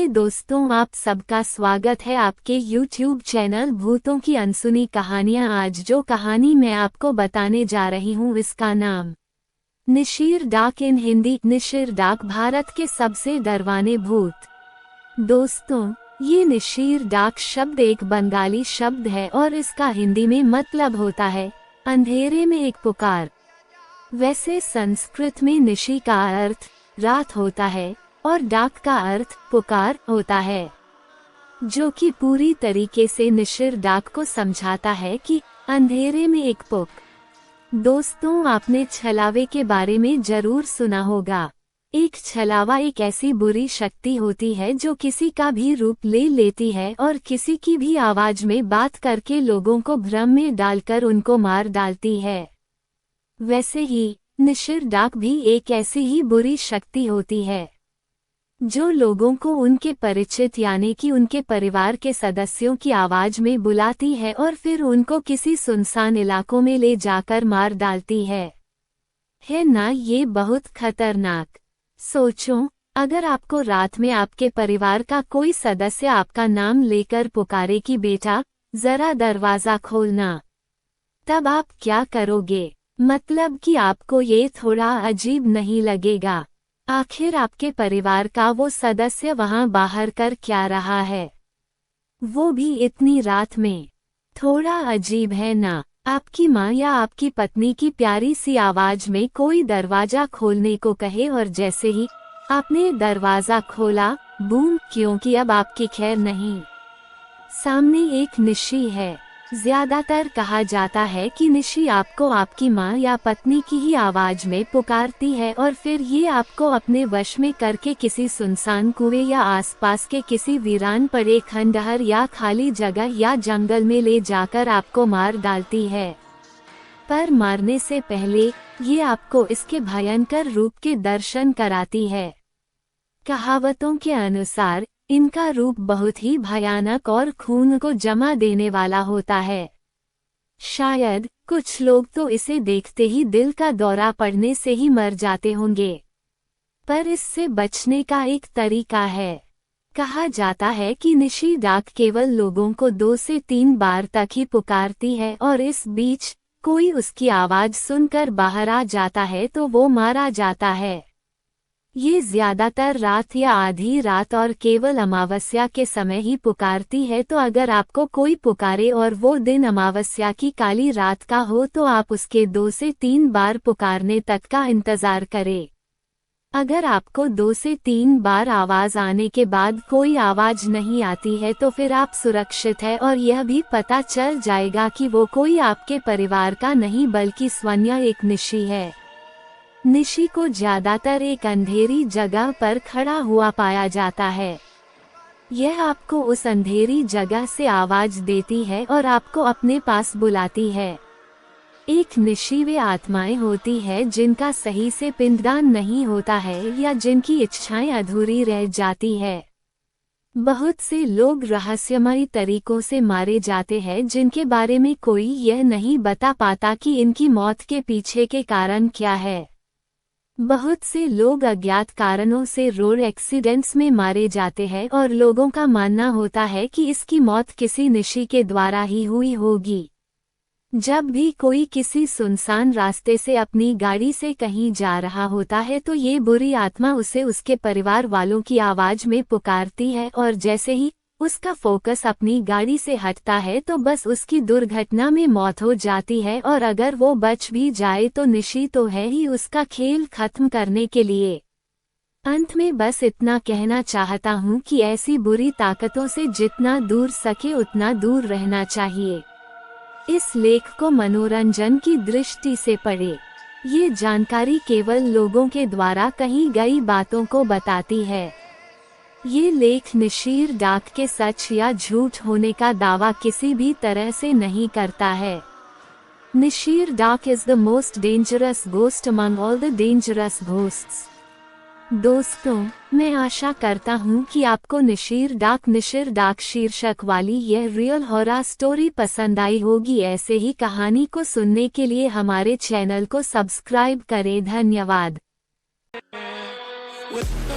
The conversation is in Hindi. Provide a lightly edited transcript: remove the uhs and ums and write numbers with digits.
नमस्ते दोस्तों, आप सबका स्वागत है आपके YouTube चैनल भूतों की अनसुनी कहानियां। आज जो कहानी मैं आपको बताने जा रही हूँ इसका नाम निशिर डाक इन हिंदी। निशिर डाक भारत के सबसे डरवाने भूत। दोस्तों, ये निशिर डाक शब्द एक बंगाली शब्द है और इसका हिंदी में मतलब होता है अंधेरे में एक पुकार। वैसे संस्कृत में निशि का अर्थ रात होता है और डाक का अर्थ पुकार होता है, जो कि पूरी तरीके से निशिर डाक को समझाता है कि अंधेरे में एक पुक। दोस्तों, आपने छलावे के बारे में जरूर सुना होगा। एक छलावा एक ऐसी बुरी शक्ति होती है जो किसी का भी रूप ले लेती है और किसी की भी आवाज में बात करके लोगों को भ्रम में डालकर उनको मार डालती है। वैसे ही निशिर डाक भी एक ऐसी ही बुरी शक्ति होती है जो लोगों को उनके परिचित यानी कि उनके परिवार के सदस्यों की आवाज में बुलाती है और फिर उनको किसी सुनसान इलाकों में ले जाकर मार डालती है ना ये बहुत खतरनाक। सोचो, अगर आपको रात में आपके परिवार का कोई सदस्य आपका नाम लेकर पुकारे कि बेटा जरा दरवाजा खोलना, तब आप क्या करोगे? मतलब कि आपको ये थोड़ा अजीब नहीं लगेगा? आखिर आपके परिवार का वो सदस्य वहां बाहर कर क्या रहा है, वो भी इतनी रात में? थोड़ा अजीब है ना? आपकी माँ या आपकी पत्नी की प्यारी सी आवाज में कोई दरवाजा खोलने को कहे और जैसे ही आपने दरवाजा खोला, बूम, क्योंकि अब आपकी खैर नहीं। सामने एक निशि है। ज्यादातर कहा जाता है कि निशि आपको आपकी माँ या पत्नी की ही आवाज में पुकारती है और फिर ये आपको अपने वश में करके किसी सुनसान कुएं या आसपास के किसी वीरान पड़े खंडहर या खाली जगह या जंगल में ले जाकर आपको मार डालती है। पर मारने से पहले ये आपको इसके भयंकर रूप के दर्शन कराती है। कहावतों के अनुसार इनका रूप बहुत ही भयानक और खून को जमा देने वाला होता है। शायद कुछ लोग तो इसे देखते ही दिल का दौरा पड़ने से ही मर जाते होंगे। पर इससे बचने का एक तरीका है। कहा जाता है कि निशि डाक केवल लोगों को 2 से 3 बार तक ही पुकारती है और इस बीच कोई उसकी आवाज सुनकर बाहर आ जाता है तो वो मारा जाता है। ये ज्यादातर रात या आधी रात और केवल अमावस्या के समय ही पुकारती है, तो अगर आपको कोई पुकारे और वो दिन अमावस्या की काली रात का हो तो आप उसके 2 से 3 बार पुकारने तक का इंतजार करें। अगर आपको 2 से 3 बार आवाज आने के बाद कोई आवाज नहीं आती है तो फिर आप सुरक्षित है और यह भी पता चल जाएगा कि वो कोई आपके परिवार का नहीं बल्कि स्वयं एक निशि है। निशि को ज्यादातर एक अंधेरी जगह पर खड़ा हुआ पाया जाता है। यह आपको उस अंधेरी जगह से आवाज देती है और आपको अपने पास बुलाती है। एक निशि वे आत्माएं होती है जिनका सही से पिंडदान नहीं होता है या जिनकी इच्छाएं अधूरी रह जाती है। बहुत से लोग रहस्यमयी तरीकों से मारे जाते हैं जिनके बारे में कोई यह नहीं बता पाता कि इनकी मौत के पीछे के कारण क्या है। बहुत से लोग अज्ञात कारणों से रोड एक्सीडेंट्स में मारे जाते हैं और लोगों का मानना होता है कि इसकी मौत किसी निशि के द्वारा ही हुई होगी। जब भी कोई किसी सुनसान रास्ते से अपनी गाड़ी से कहीं जा रहा होता है तो ये बुरी आत्मा उसे उसके परिवार वालों की आवाज में पुकारती है और जैसे ही उसका फोकस अपनी गाड़ी से हटता है तो बस उसकी दुर्घटना में मौत हो जाती है और अगर वो बच भी जाए तो निशि तो है ही उसका खेल खत्म करने के लिए। अंत में बस इतना कहना चाहता हूँ कि ऐसी बुरी ताकतों से जितना दूर सके उतना दूर रहना चाहिए। इस लेख को मनोरंजन की दृष्टि से पढ़े। ये जानकारी केवल लोगों के द्वारा कही गई बातों को बताती है। ये लेख निशिर डाक के सच या झूठ होने का दावा किसी भी तरह से नहीं करता है। निशिर डाक is the most dangerous ghost among all the dangerous ghosts. दोस्तों, मैं आशा करता हूँ कि आपको निशिर डाक शीर्षक वाली यह रियल हॉरर स्टोरी पसंद आई होगी। ऐसे ही कहानी को सुनने के लिए हमारे चैनल को सब्सक्राइब करें। धन्यवाद। with